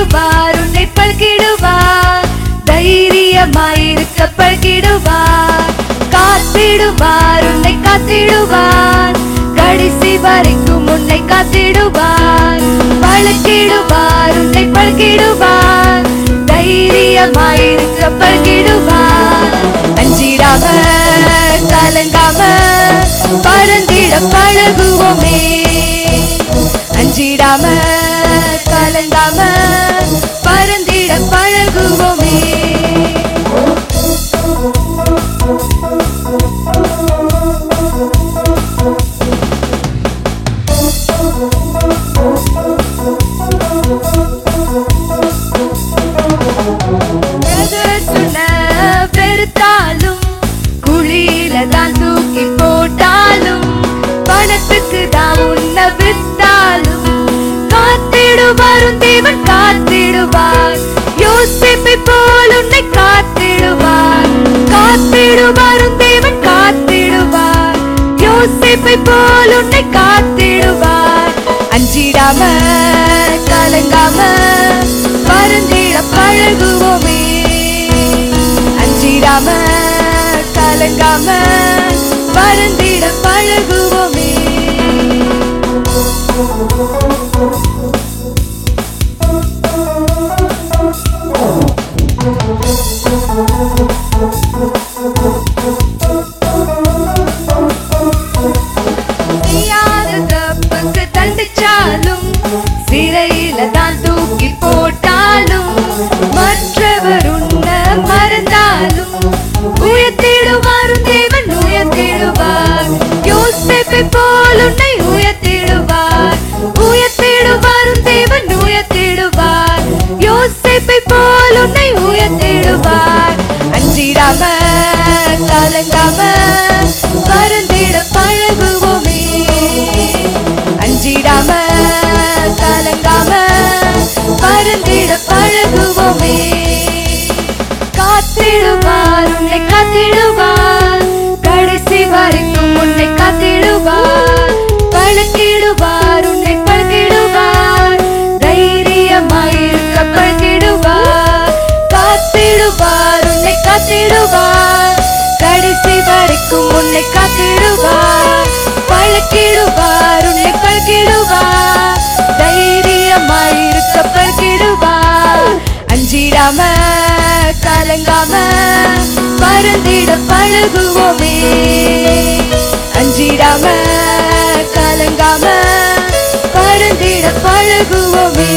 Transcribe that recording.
காத்திடுவார் உன்னை பழகிடுவார் தைரியமாயிருக்க பழகிடுவார் காத்திடுவார் உன்னை காத்திடுவார் கடைசி வரைக்கும் உன்னை காத்திடுவார் பழகிடுவார் உன்னை பழகிடுவார் தைரியமாயிருக்க பழகிடுவார் அஞ்சிடாம கலங்காம பறந்திட பழகுவோமே அஞ்சிடாம கலங்காம பறந்திட பழகுவோமே வெறுத்தாலும் குழியில தான் தூக்கி போட்டாலும் பணத்துக்கு தான் உன்னை வித்தாலும் காத்திடுவார் தேவன் காத்திடுவார் யோசிப்பை போல் உன்னை காத்திடுவார் காத்திடுவார் தேவன் காத்திடுவார் யோசிப்பை போல் உன்னை காத்திடுவார் அஞ்சிடாம கலங்காம பறந்திட பழகுவோமே அஞ்சிடாம கலங்காம பறந்திட பழகுவோமே தப்புக்கு தண்டிச்சாலும் சிறையில தான் தூக்கி போட்டாலும் மற்றவர் உன்னை மறந்தாலும் உயர்த்திடுவார் தேவன் உயர்த்திடுவார் யோசேப்பை போல் உன்னை உயர்த்திடுவார் உயர்த்திடுவார் தேவன் உயர்த்திடுவார் யோசேப்பை போல் உன்னை உயர்த்திடுவார் அஞ்சிடாம கலங்காம பறந்திட பழகுவோமே அஞ்சிடாம கலங்காம பறந்திட பழகுவோமே காத்திடுவார் உன்னை காத்திடுவார் கடைசி வரைக்கும் உன்னை காத்திடுவார் பழக்கிடுவார் உன்னை பழக்கிடுவார் தைரியமாயிருக்க பழக்கிடுவார் காத்திடுவார் உன்னை காத்திடுவார் கடைசி வரைக்கும் உன்னை காத்திடுவார் பழக்கிடுவார் உன்னை பழக்கிடுவார் தைரியமாயிருக்க பழக்கிடுவார் அஞ்சிடாம கலங்காம பறந்திட பழகுவோமே அஞ்சிடாம கலங்காம பறந்திட பழகுவோமே